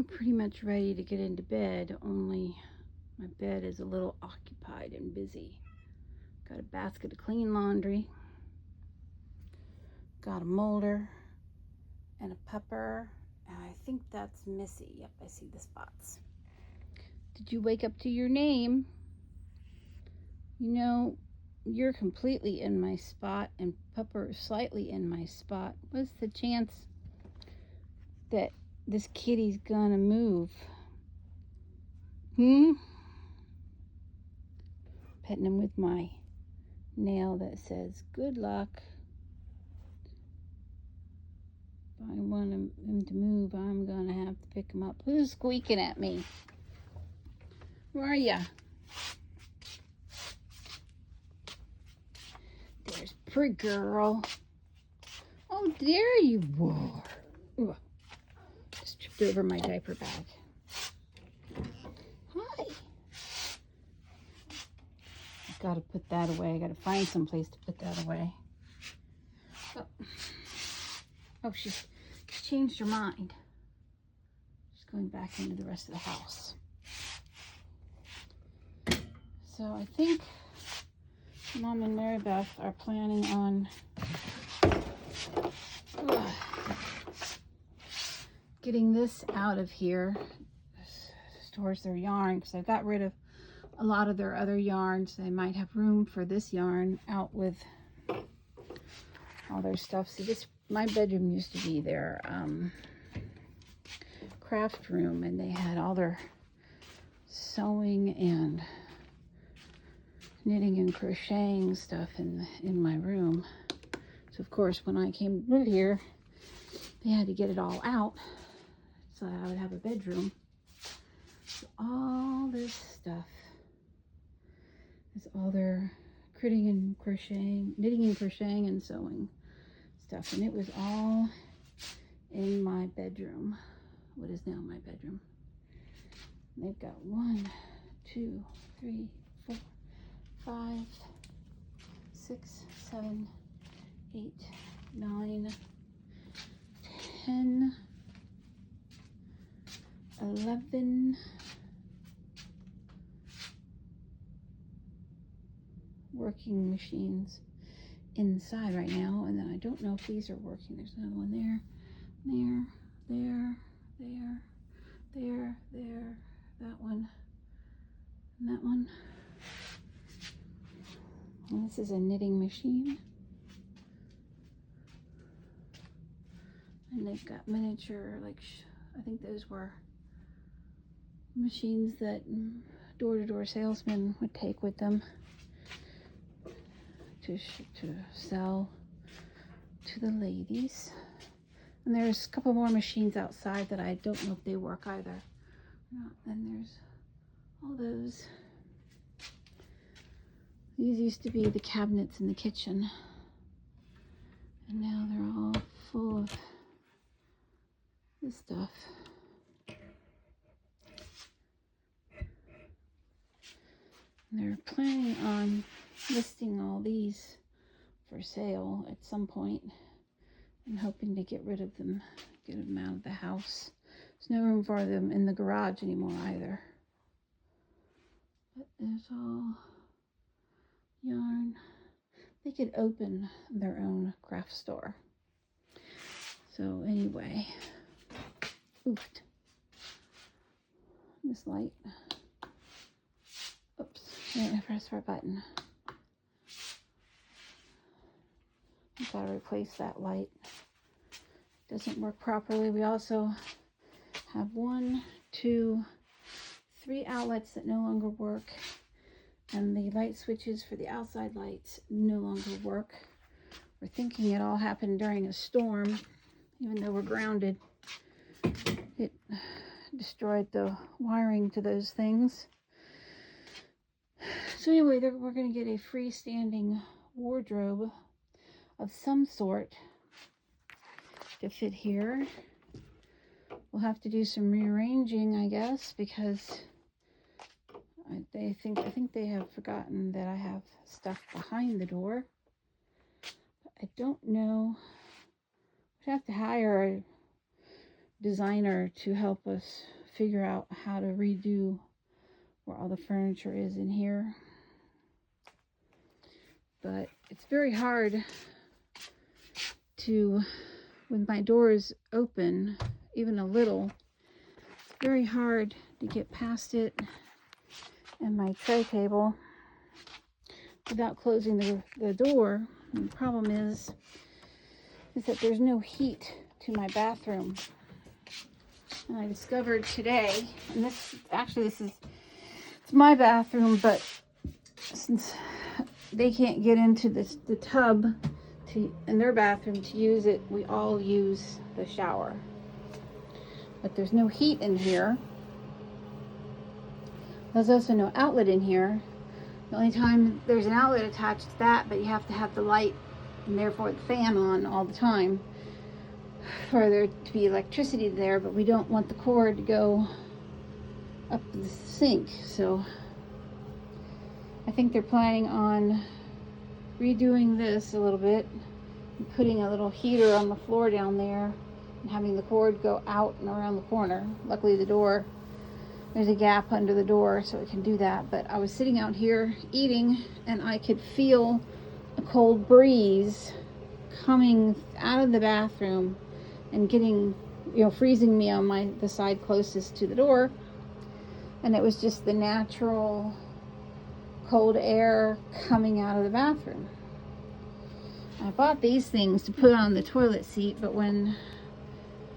I'm pretty much ready to get into bed, only my bed is a little occupied and busy. Got a basket of clean laundry, got a molder and a pepper, and I think that's Missy. Yep, I see the spots. Did you wake up to your name? You know, you're completely in my spot and Pepper is slightly in my spot. What's the chance that this kitty's gonna move? Petting him with my nail that says good luck. If I want him to move, I'm gonna have to pick him up. Who's squeaking at me? Where are ya? There's pretty girl. Oh, there you are. Ooh, just tripped over my diaper bag. Hi. I've got to put that away. I got to find some place to put that away. Oh, she's changed her mind. She's going back into the rest of the house. So I think Mom and Mary Beth are planning on getting this out of here. Stores their yarn because I got rid of a lot of their other yarns. They might have room for this yarn out with all their stuff. See, my bedroom used to be their craft room, and they had all their sewing and knitting and crocheting stuff in my room. So of course, when I came to live here, they had to get it all out so that I would have a bedroom. So all this stuff is all their knitting and crocheting and sewing stuff, and it was all in my bedroom. What is now my bedroom? And they've got 1, 2, 3, 4, 5, 6, 7, 8, 9, 10, 11 working machines inside right now, and then I don't know if these are working. There's another one there, that one, and that one. And this is a knitting machine, and they've got miniature, like I think those were machines that door-to-door salesmen would take with them to sell to the ladies. And there's a couple more machines outside that I don't know if they work either. And there's all those. These used to be the cabinets in the kitchen, and now they're all full of this stuff. And they're planning on listing all these for sale at some point and hoping to get rid of them, get them out of the house. There's no room for them in the garage anymore either. But there's all yarn. They could open their own craft store. So anyway, oofed. This light. Oops, I pressed the right button. I've got to replace that light. It doesn't work properly. We also have 1, 2, 3 outlets that no longer work, and the light switches for the outside lights no longer work. We're thinking it all happened during a storm, even though we're grounded. It destroyed the wiring to those things. So anyway, we're going to get a freestanding wardrobe of some sort to fit here. We'll have to do some rearranging, I guess, because I think they have forgotten that I have stuff behind the door. But I don't know. I'd have to hire a designer to help us figure out how to redo where all the furniture is in here. But it's very hard to, when my door is open, even a little, it's very hard to get past it and my tray table without closing the door. And the problem is that there's no heat to my bathroom. And I discovered today, and it's my bathroom, but since they can't get into the tub in their bathroom to use it, we all use the shower. But there's no heat in here. There's also no outlet in here. The only time there's an outlet attached to that, but you have to have the light and therefore the fan on all the time for there to be electricity there, but we don't want the cord to go up the sink. So I think they're planning on redoing this a little bit and putting a little heater on the floor down there and having the cord go out and around the corner. Luckily there's a gap under the door so it can do that. But I was sitting out here eating and I could feel a cold breeze coming out of the bathroom and getting, freezing me on the side closest to the door. And it was just the natural cold air coming out of the bathroom. I bought these things to put on the toilet seat, but when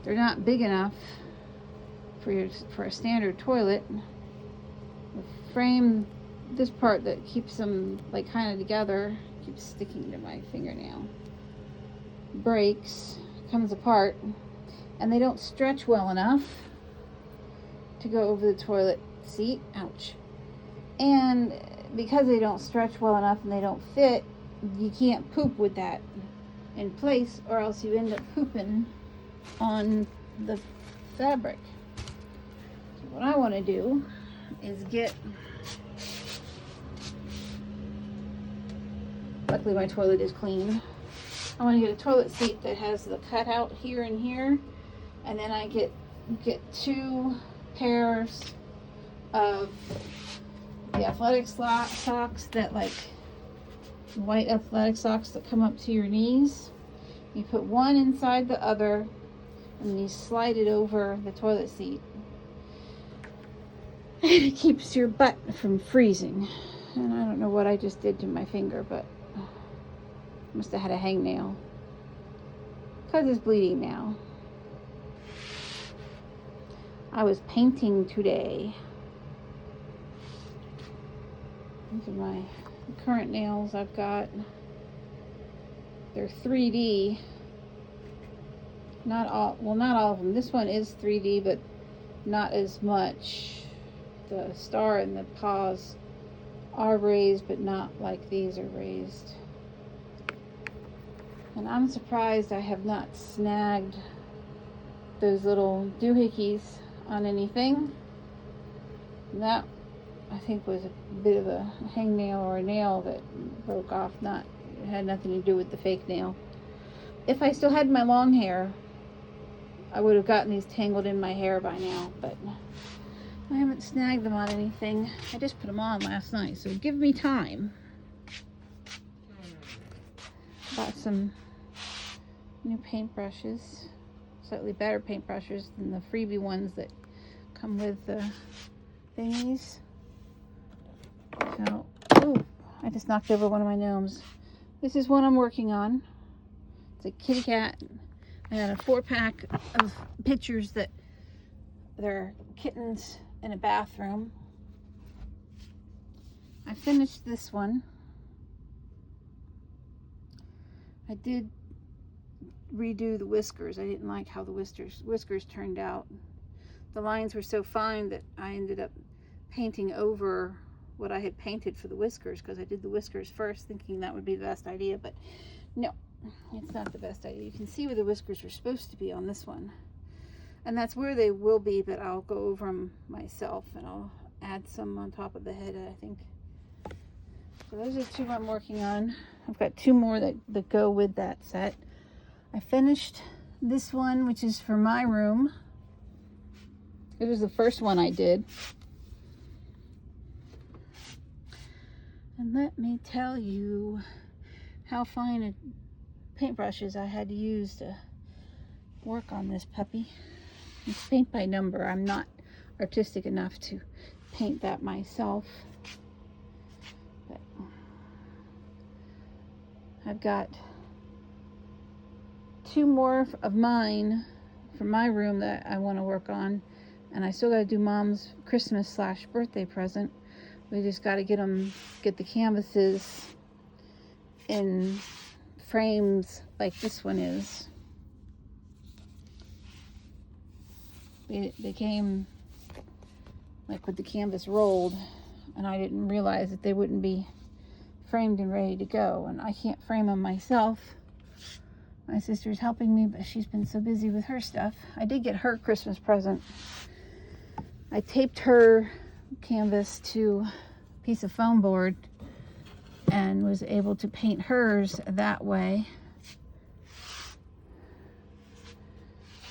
they're not big enough for a standard toilet, the frame, this part that keeps them kind of together, keeps sticking to my fingernail, breaks, comes apart, and they don't stretch well enough to go over the toilet seat. Ouch. And because they don't stretch well enough and they don't fit, you can't poop with that in place, or else you end up pooping on the fabric. So what I want to do is luckily my toilet is clean. I want to get a toilet seat that has the cutout here and here, and then I get 2 pairs of the athletic socks that white athletic socks that come up to your knees. You put one inside the other and you slide it over the toilet seat. And it keeps your butt from freezing. And I don't know what I just did to my finger, but must have had a hangnail because it's bleeding now. I was painting today. These are my current nails I've got. They're 3D. Not all of them. This one is 3D, but not as much. The star and the paws are raised, but not like these are raised. And I'm surprised I have not snagged those little doohickeys on anything. And that, I think, was a bit of a hangnail or a nail that broke off. It had nothing to do with the fake nail. If I still had my long hair, I would have gotten these tangled in my hair by now, but I haven't snagged them on anything. I just put them on last night, so give me time. Bought some new paintbrushes, slightly better paintbrushes than the freebie ones that come with the thingies. So, I just knocked over one of my gnomes. This is one I'm working on. It's a kitty cat. I got a 4-pack of pictures that they're kittens in a bathroom. I finished this one. I did redo the whiskers. I didn't like how the whiskers turned out. The lines were so fine that I ended up painting over what I had painted for the whiskers, because I did the whiskers first thinking that would be the best idea, but no, it's not the best idea. You can see where the whiskers are supposed to be on this one, and that's where they will be, but I'll go over them myself and I'll add some on top of the head, I think. So those are 2 I'm working on. I've got 2 more that go with that set. I finished this one, which is for my room. It was the first one I did. And let me tell you how fine a paintbrushes I had to use to work on this puppy. It's paint by number. I'm not artistic enough to paint that myself. But I've got 2 more of mine from my room that I want to work on. And I still got to do Mom's Christmas / birthday present. We just got to get the canvases in frames like this one is. They came like with the canvas rolled, and I didn't realize that they wouldn't be framed and ready to go. And I can't frame them myself. My sister's helping me, but she's been so busy with her stuff. I did get her Christmas present. I taped her canvas to a piece of foam board and was able to paint hers that way.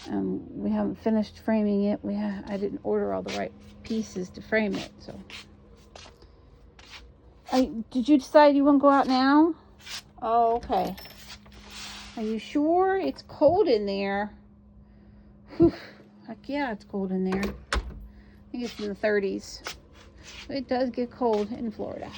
We haven't finished framing it. I didn't order all the right pieces to frame it, so. Did you decide you want to go out now? Oh, okay. Are you sure? It's cold in there. Whew. Heck yeah, it's cold in there. I think it's in the 30s. It does get cold in Florida.